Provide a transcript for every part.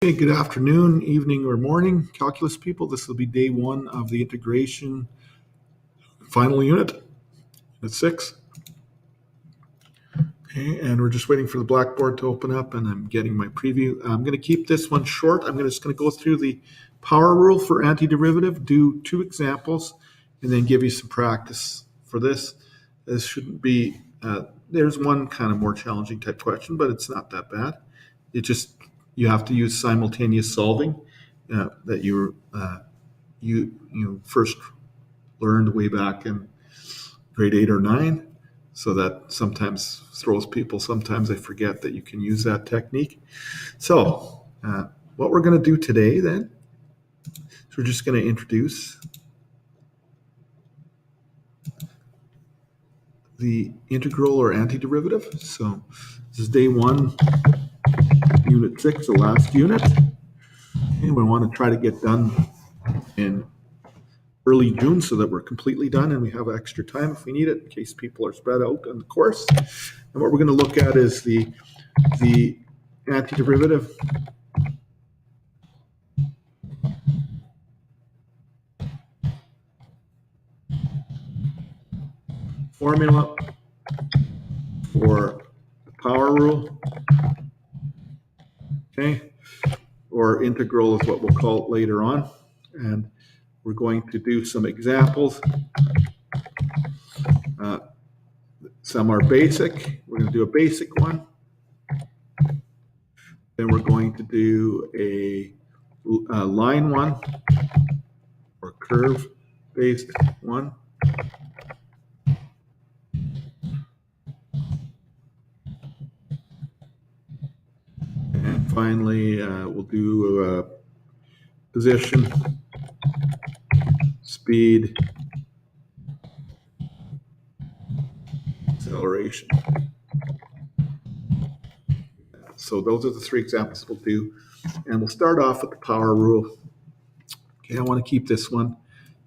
Hey, good afternoon, evening, or morning, calculus people. This will be day one of the integration final unit at 6. Okay, and we're just waiting for the Blackboard to open up, and I'm getting my preview. I'm going to keep this one short. I'm just going to go through the power rule for antiderivative, do 2 examples, and then give you some practice for this. This shouldn't be, there's one kind of more challenging type question, but it's not that bad. You have to use simultaneous solving that you first learned way back in grade 8 or 9. So that sometimes throws people. Sometimes they forget that you can use that technique. So what we're going to do today then is we're just going to introduce the integral or antiderivative. So this is day 1, unit 6, the last unit. And we want to try to get done in early June so that we're completely done and we have extra time if we need it in case people are spread out on the course. And what we're going to look at is the antiderivative formula for the power rule, okay, or integral is what we'll call it later on. And we're going to do some examples. Some are basic. We're going to do a basic one. Then we're going to do a line one or curve-based one. And finally, we'll do position, speed, acceleration. So those are the 3 examples we'll do. And we'll start off with the power rule. Okay, I want to keep this one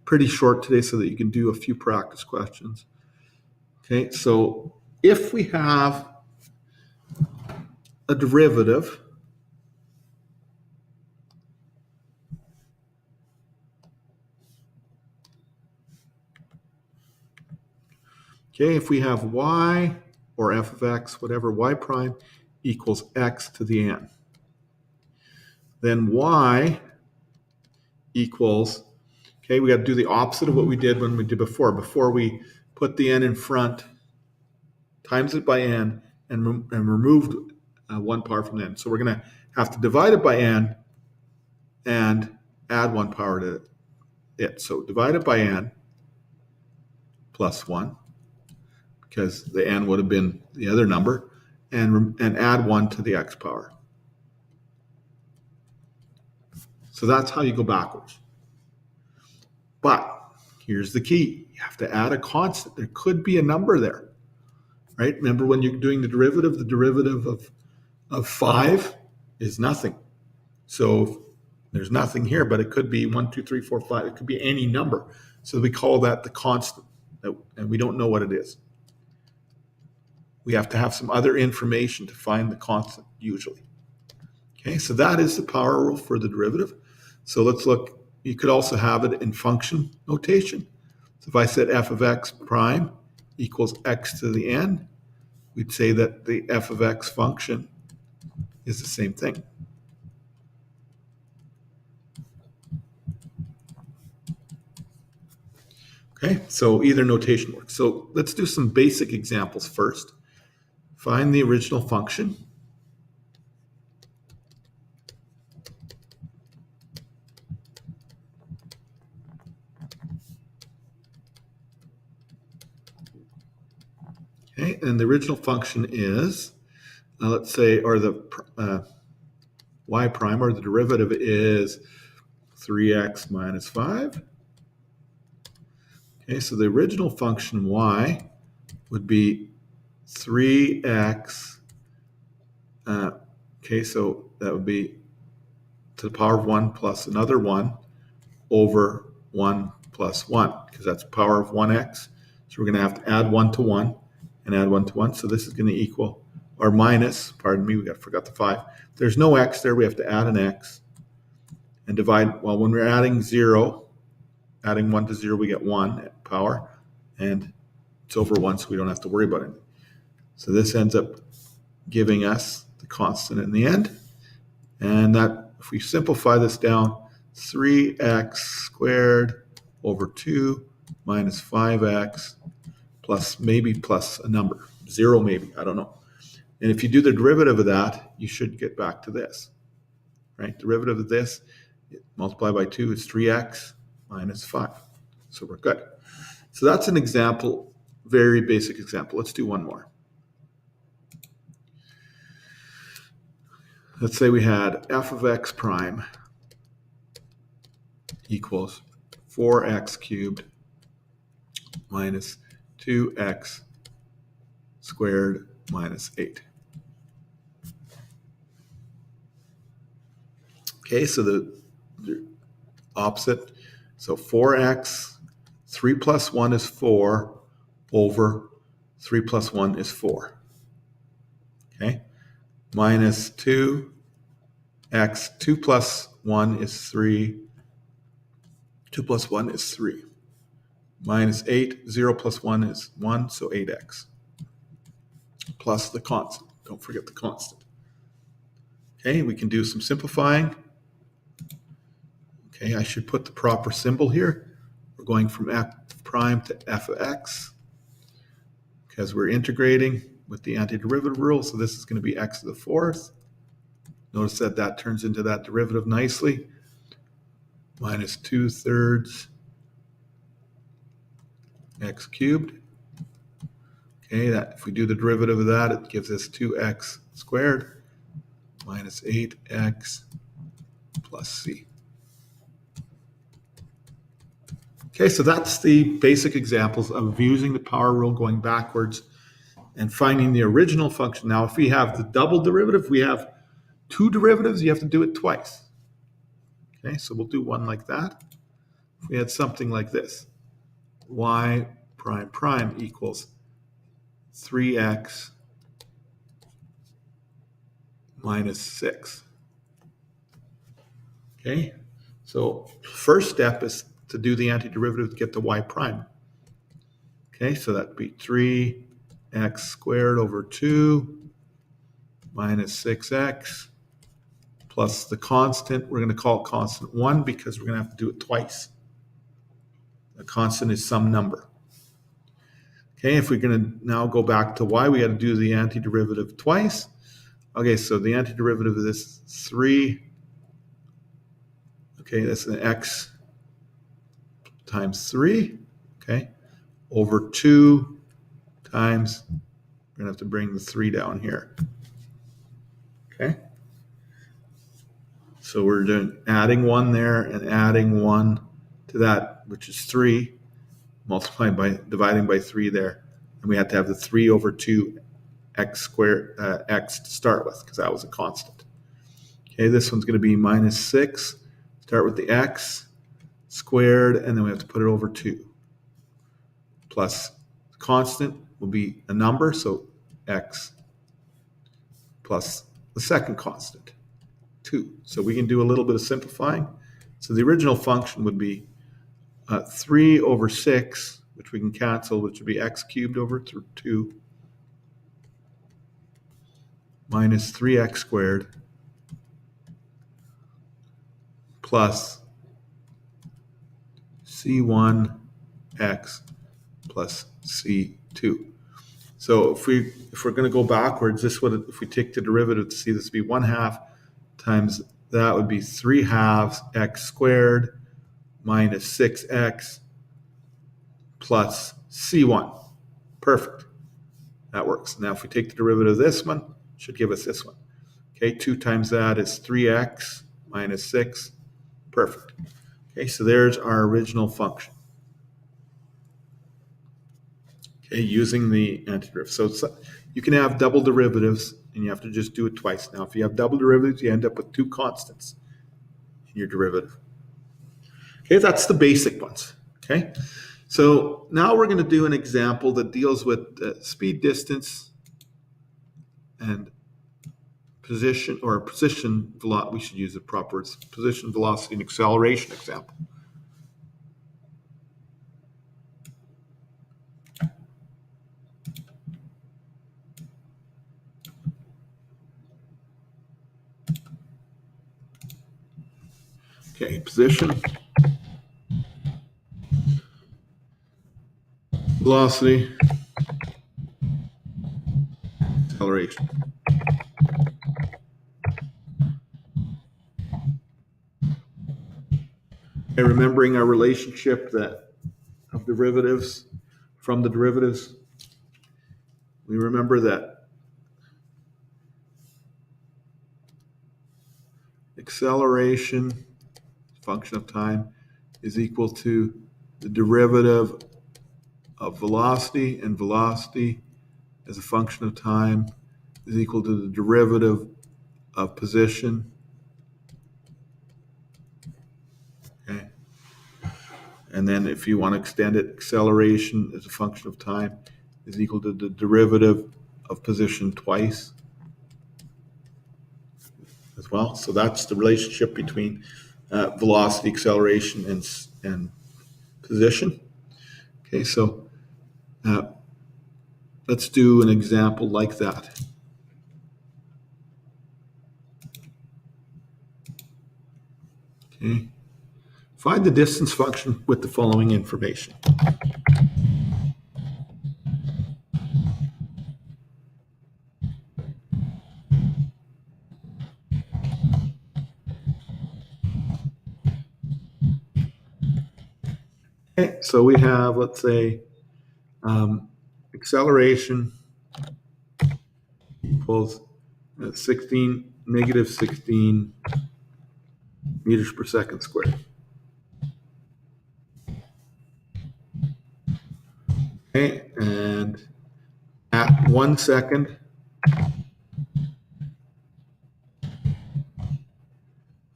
pretty short today so that you can do a few practice questions. Okay, so if we have a derivative if we have y or f of x, whatever, y prime equals x to the n, then y equals, we got to do the opposite of what we did when we did before. Before we put the n in front, times it by n, and removed 1 power from n. So we're going to have to divide it by n and add 1 power to it. So divide it by n plus 1, because the n would have been the other number, and add 1 to the x power. So that's how you go backwards. But here's the key. You have to add a constant. There could be a number there, right? Remember when you're doing the derivative of 5 is nothing. So there's nothing here, but it could be 1, 2, 3, 4, 5. It could be any number. So we call that the constant, and we don't know what it is. We have to have some other information to find the constant usually. Okay, so that is the power rule for the derivative. So let's look. You could also have it in function notation. So if I said f of x prime equals x to the n, we'd say that the f of x function is the same thing. Okay, so either notation works. So let's do some basic examples first. Find the original function. Okay, and the original function is, let's say, or the y prime, or the derivative is 3x minus 5. Okay, so the original function y would be 3x, so that would be to the power of 1 plus another 1 over 1 plus 1, because that's power of 1x. So we're going to have to add 1 to 1 and add 1 to 1. So this is going to equal or minus, pardon me, forgot the 5. If there's no x there, we have to add an x and divide. Well, when we're adding 1 to 0, we get 1 power, and it's over 1, so we don't have to worry about it. So this ends up giving us the constant in the end. And that, if we simplify this down, 3x squared over 2 minus 5x plus a number, 0 maybe, I don't know. And if you do the derivative of that, you should get back to this, right? Derivative of this, multiplied by 2 is 3x minus 5. So we're good. So that's an example, very basic example. Let's do one more. Let's say we had f of x prime equals 4x cubed minus 2x squared minus 8. Okay, so the opposite. So 4x, 3 plus 1 is 4 over 3 plus 1 is 4. Okay, minus 2x, 2 plus 1 is 3. 2 plus 1 is 3. Minus 8, 0 plus 1 is 1, so 8x. Plus the constant. Don't forget the constant. Okay, we can do some simplifying. Okay, I should put the proper symbol here. We're going from f prime to f of x because we're integrating with the antiderivative rule, so this is going to be x to the 4th. Notice that that turns into that derivative nicely. Minus 2/3 x cubed. Okay, that if we do the derivative of that, it gives us 2x squared minus 8x plus c. Okay, so that's the basic examples of using the power rule going backwards and finding the original function. Now, if we have the double derivative, we have 2 derivatives, you have to do it twice. Okay, so we'll do one like that. If we had something like this, y prime prime equals 3x minus 6. Okay, so first step is to do the antiderivative to get to y prime. Okay, so that'd be 3x squared over 2 minus 6x plus the constant. We're going to call it constant 1 because we're going to have to do it twice. The constant is some number. Okay, if we're going to now go back to y, we got to do the antiderivative twice. Okay, so the antiderivative of this is 3. Okay, that's an x times 3. Okay, over 2 times, we're going to have to bring the 3 down here. Okay, so we're doing adding 1 there and adding 1 to that, which is 3, multiplied by dividing by 3 there. And we had to have the 3 over 2 x squared, x to start with, because that was a constant. Okay, this one's going to be minus 6. Start with the x squared, and then we have to put it over 2. Plus constant will be a number, so x plus the second constant, 2. So we can do a little bit of simplifying. So the original function would be 3 over 6, which we can cancel, which would be x cubed over 2 minus 3x squared plus c1x plus c2. So if we're going to go backwards, this would, if we take the derivative to see this would be 1/2 times that would be 3/2 x squared minus 6x plus c1. Perfect. That works. Now if we take the derivative of this one, it should give us this one. Okay, 2 times that is 3x minus 6. Perfect. Okay, so there's our original function. Okay, using the antiderivative. So you can have double derivatives, and you have to just do it twice. Now, if you have double derivatives, you end up with 2 constants in your derivative. Okay, that's the basic ones. Okay, so now we're going to do an example that deals with speed, distance, and position velocity. We should use the proper words, position, velocity, and acceleration example. Okay, position, velocity, acceleration. And remembering our relationship of derivatives from the derivatives, we remember that acceleration, function of time, is equal to the derivative of velocity, and velocity as a function of time is equal to the derivative of position. Okay. And then if you want to extend it, acceleration as a function of time is equal to the derivative of position twice as well. So that's the relationship between velocity, acceleration, and position. Okay, so let's do an example like that. Okay. Find the distance function with the following information. Okay, so we have, let's say, acceleration equals negative 16 meters per second squared. Okay, and at 1 second,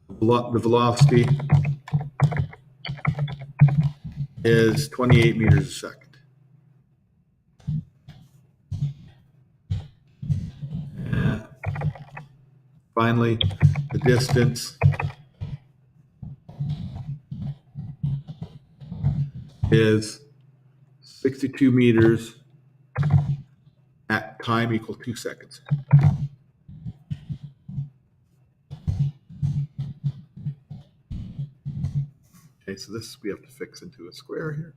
the velocity is 28 meters a second. And finally, the distance is 62 meters at time equal 2 seconds. Okay, so this we have to fix into a square here.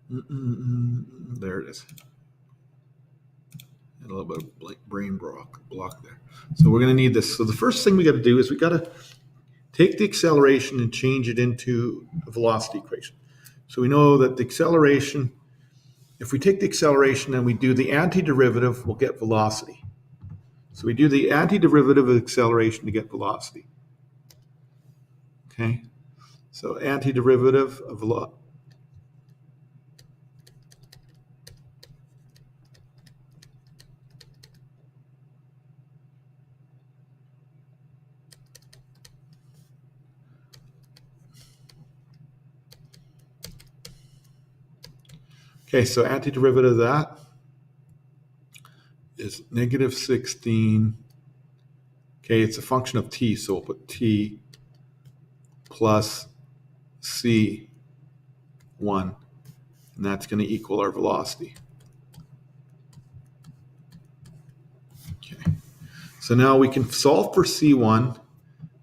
There it is. And a little bit of like brain block there. So we're going to need this. So the first thing we got to do is we got to take the acceleration and change it into a velocity equation. So we know that the acceleration, if we take the acceleration and we do the antiderivative, we'll get velocity. So we do the antiderivative of acceleration to get velocity. Okay, so antiderivative of velocity. Okay, so antiderivative of that is negative 16. Okay, it's a function of t, so we'll put t plus c1, and that's going to equal our velocity. Okay, so now we can solve for c1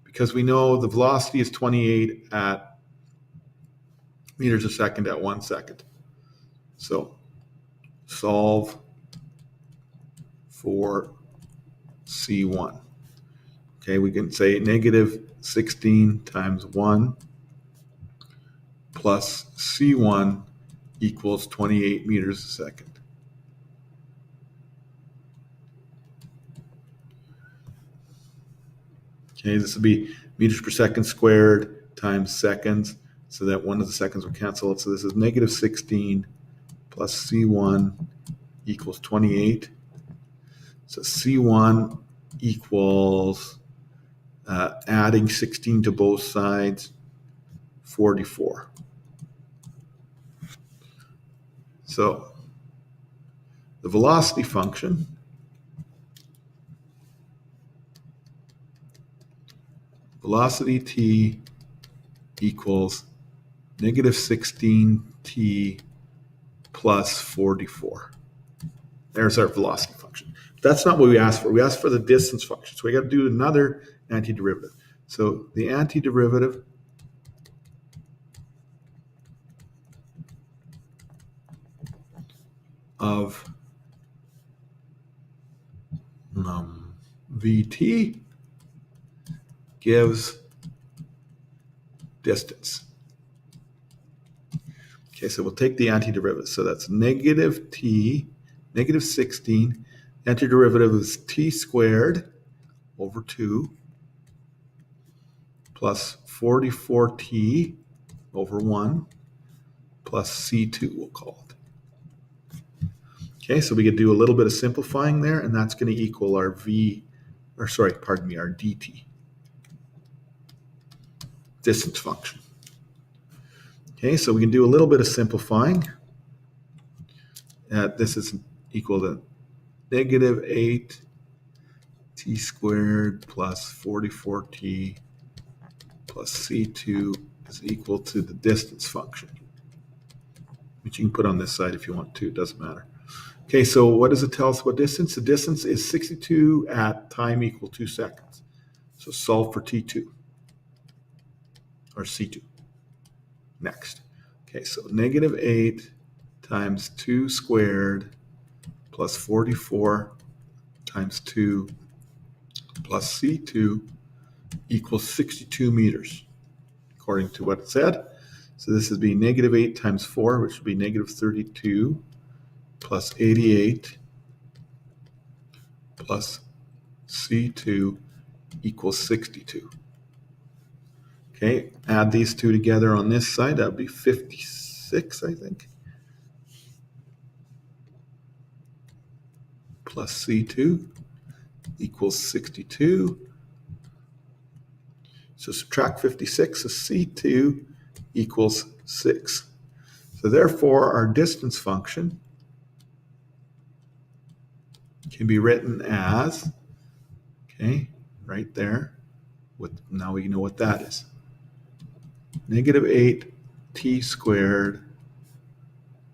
because we know the velocity is 28 at meters a second at 1 second. So solve for c1. Okay, we can say negative 16 times 1 plus c1 equals 28 meters a second. Okay, this will be meters per second squared times seconds, so that one of the seconds will cancel it. So this is negative 16 plus c1 equals 28. So c1 equals, adding 16 to both sides, 44. So the velocity function velocity t equals negative 16t plus 44. There's our velocity function. That's not what we asked for. We asked for the distance function. So we got to do another antiderivative. So the antiderivative of Vt gives distance. Okay, so we'll take the antiderivative. So that's negative t, negative 16. Antiderivative is t squared over 2 plus 44t over 1 plus c2, we'll call it. Okay, so we could do a little bit of simplifying there, and that's going to equal our our dt, distance function. Okay, so we can do a little bit of simplifying. This is equal to negative 8 t squared plus 44t plus c2 is equal to the distance function, which you can put on this side if you want to, it doesn't matter. Okay, so what does it tell us about distance? The distance is 62 at time equal 2 seconds. So solve for t2, or c2. Next. Okay, so negative 8 times 2 squared plus 44 times 2 plus c2 equals 62 meters, according to what it said. So this would be negative 8 times 4, which would be negative 32, plus 88, plus c2 equals 62. Okay, add these two together on this side, that would be 56, I think. Plus c2 equals 62. So subtract 56, so c2 equals 6. So therefore, our distance function can be written as, okay, right there. Now we know what that is. Negative 8t squared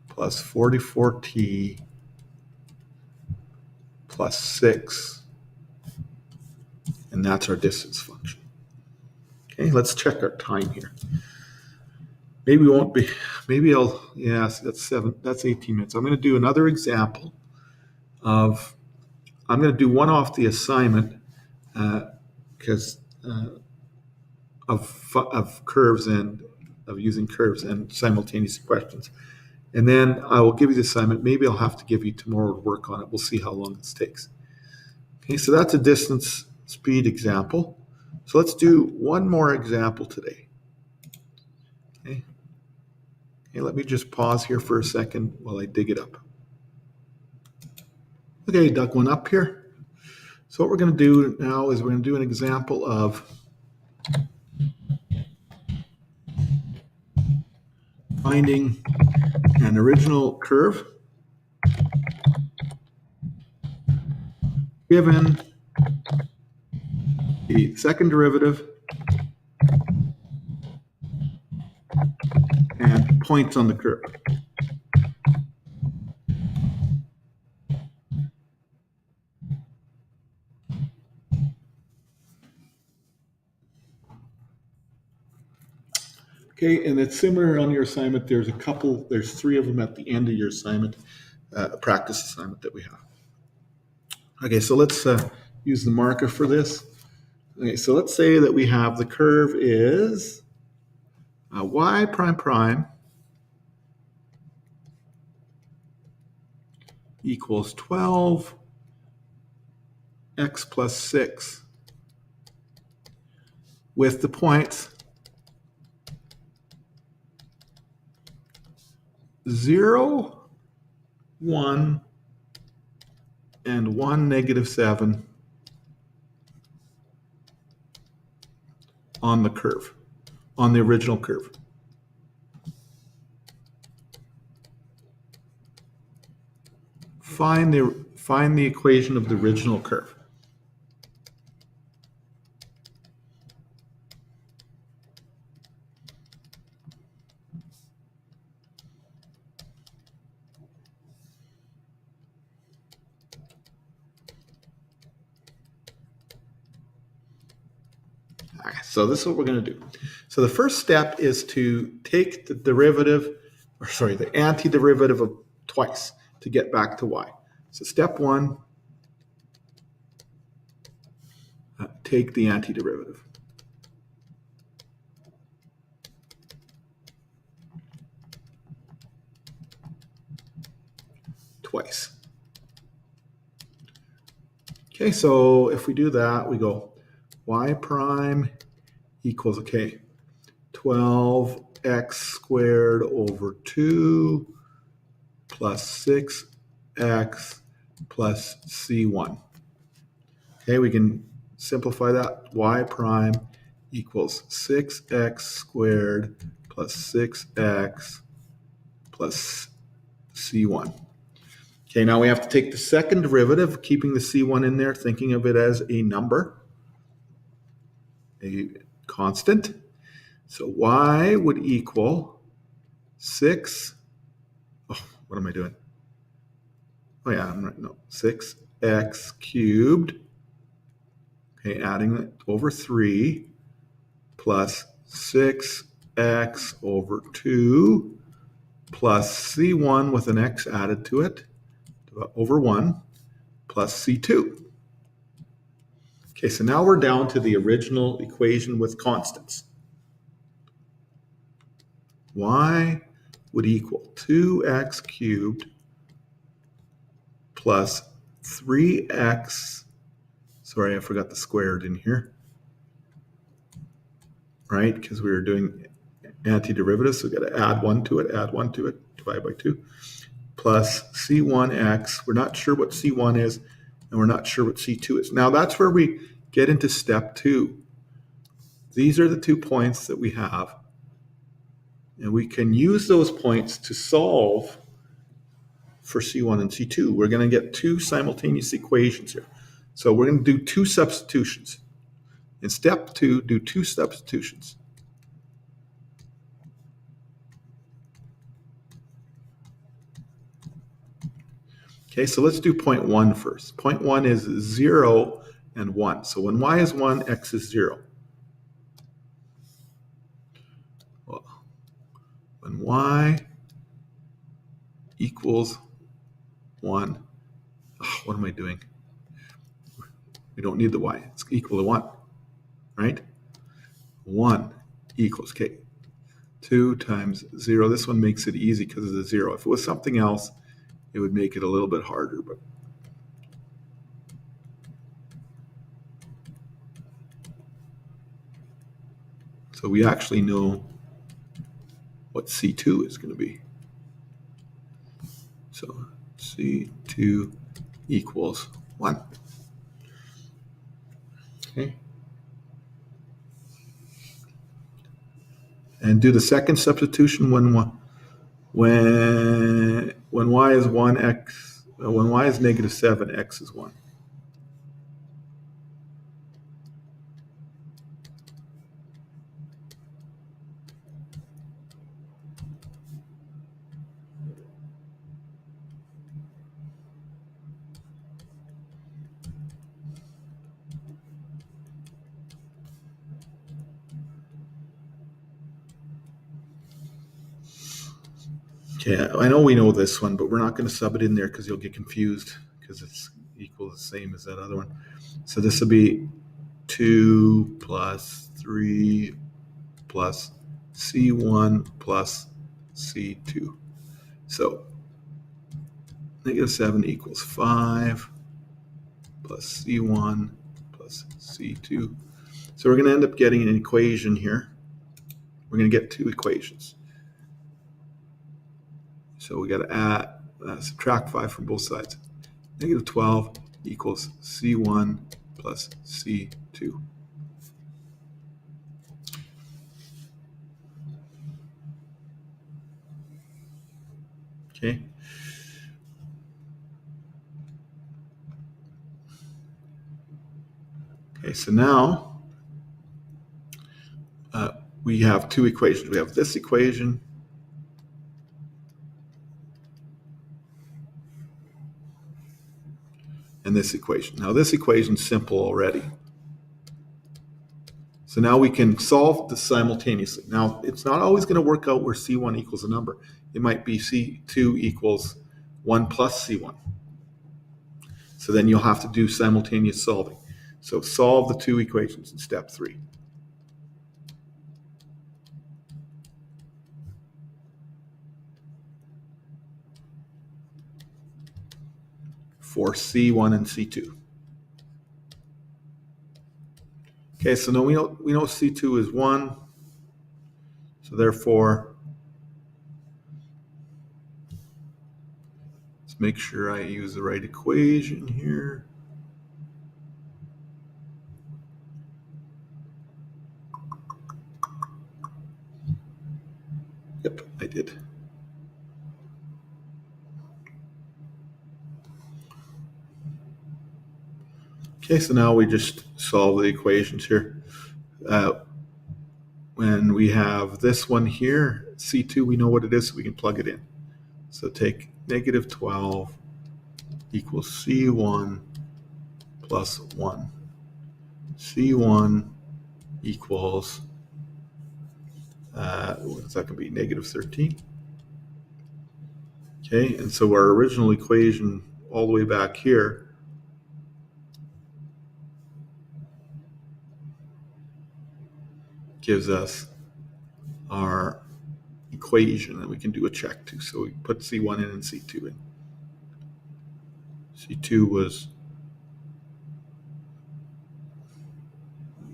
plus 44t plus 6, and that's our distance function. Okay, let's check our time here. Maybe we won't be, maybe I'll, yes, that's 18 minutes. I'm going to do another example of, I'm going to do one off the assignment because of curves and of using curves and simultaneous questions. And then I will give you the assignment. Maybe I'll have to give you tomorrow to work on it. We'll see how long this takes. Okay, so that's a distance speed example. So let's do one more example today. Okay, let me just pause here for a second while I dig it up. Okay, dug one up here. So what we're going to do now is we're going to do an example of finding an original curve given the second derivative and points on the curve. Okay, and it's similar on your assignment. There's 3 of them at the end of your assignment, a practice assignment that we have. Okay, so let's use the marker for this. Okay, so let's say that we have the curve is y prime prime equals 12 x plus 6 with the points 0, 1, and 1, negative 7 on the curve, on the original curve. find the equation of the original curve. So this is what we're going to do. So the first step is to take the derivative, or sorry, the antiderivative of twice to get back to y. So step one, take the antiderivative. Twice. Okay, so if we do that, we go y prime equals, okay, 12x squared over 2 plus 6x plus c1. Okay, we can simplify that. Y prime equals 6x squared plus 6x plus c1. Okay, now we have to take the second derivative, keeping the c1 in there, thinking of it as a number, a constant. So y would equal 6, what am I doing? Oh yeah, I'm right, no, 6x cubed, okay, adding it over 3, plus 6x over 2, plus c1 with an x added to it, over 1, plus c2. Okay, so now we're down to the original equation with constants. Y would equal 2x cubed plus 3x, sorry, I forgot the squared in here, right? Because we were doing antiderivative, so we got to add 1 to it, divide by 2, plus c1x. We're not sure what c1 is, and we're not sure what c2 is. Now that's where we get into step 2. These are the 2 points that we have, and we can use those points to solve for c1 and c2. We're going to get 2 simultaneous equations here. So we're going to do 2 substitutions. In step 2, do 2 substitutions. Okay, so let's do point 1 first. Point 1 is 0 and 1. So when y is 1, x is 0. Well, when y equals 1, what am I doing? We don't need the y. It's equal to 1, right? 1 equals, okay, 2 times 0. This one makes it easy because of the 0. If it was something else, it would make it a little bit harder. But so we actually know what C2 is going to be. So C2 equals 1. Okay. And do the second substitution when y is 1, x, when y is negative 7, x is 1. Okay, I know we know this one, but we're not going to sub it in there because you'll get confused because it's equal the same as that other one. So this will be 2 plus 3 plus C1 plus C2. So negative 7 equals 5 plus C1 plus C2. So we're going to end up getting an equation here. We're going to get 2 equations. So we got to add, subtract 5 from both sides. Negative 12 equals C1 plus C2. Okay. Okay, so now we have two equations. We have this equation and this equation. Now this equation is simple already. So now we can solve this simultaneously. Now it's not always going to work out where C1 equals a number. It might be C2 equals 1 plus C1. So then you'll have to do simultaneous solving. So solve the two equations in step 3. For C1 and C2. Okay, so now we know C2 is 1. So therefore, let's make sure I use the right equation here. Yep, I did. Okay, so now we just solve the equations here. When we have this one here, C2, we know what it is, so we can plug it in. So take negative 12 equals C1 plus 1. C1 equals, what's that going to be, negative 13? Okay, and so our original equation all the way back here gives us our equation that we can do a check to. So we put C1 in and C2 in. C2 was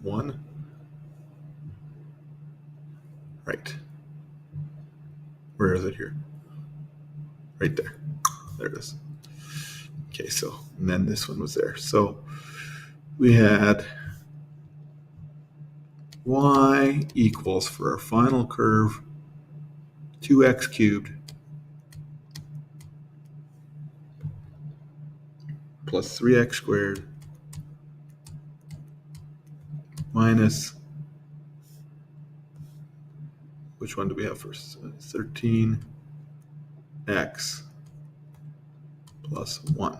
1. Right. Where is it here? Right there. There it is. Okay, so, and then this one was there. So we had y equals, for our final curve, 2x cubed plus 3x squared minus, which one do we have first? 13x plus 1.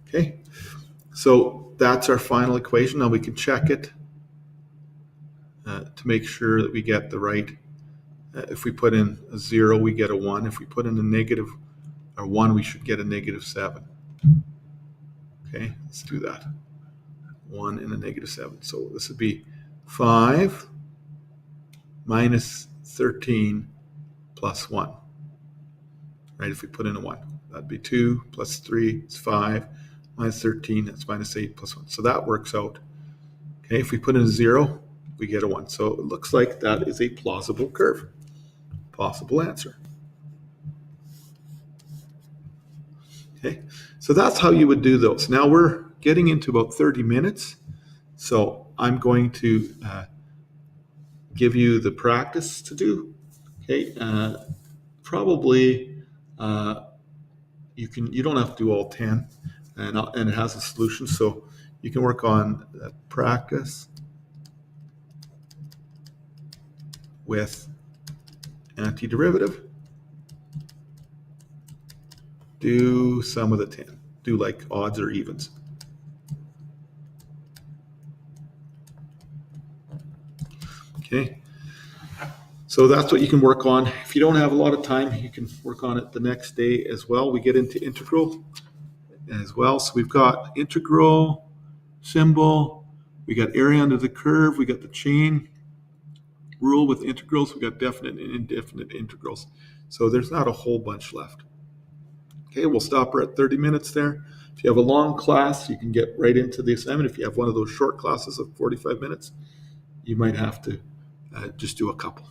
Okay, so that's our final equation. Now we can check it to make sure that we get the right. If we put in a 0, we get a 1. If we put in a negative or 1, we should get a negative 7. Okay, let's do that. 1 and a negative 7. So this would be 5 minus 13 plus 1. Right, if we put in a 1, that'd be 2 plus 3 is 5 minus 13, that's minus 8 plus 1. So that works out. Okay, if we put in a 0, we get a 1. So it looks like that is a plausible curve. Possible answer. Okay, so that's how you would do those. Now we're getting into about 30 minutes. So I'm going to give you the practice to do. Okay, probably you don't have to do all 10, and it has a solution. So you can work on practice with antiderivative. Do sum of the 10. Do like odds or evens. Okay. So that's what you can work on. If you don't have a lot of time, you can work on it the next day as well. We get into integral as well. So we've got integral symbol. We got area under the curve. We got the chain rule with integrals. We got definite and indefinite integrals. So there's not a whole bunch left. Okay, we'll stop her at 30 minutes there. If you have a long class, you can get right into the assignment. If you have one of those short classes of 45 minutes, you might have to just do a couple.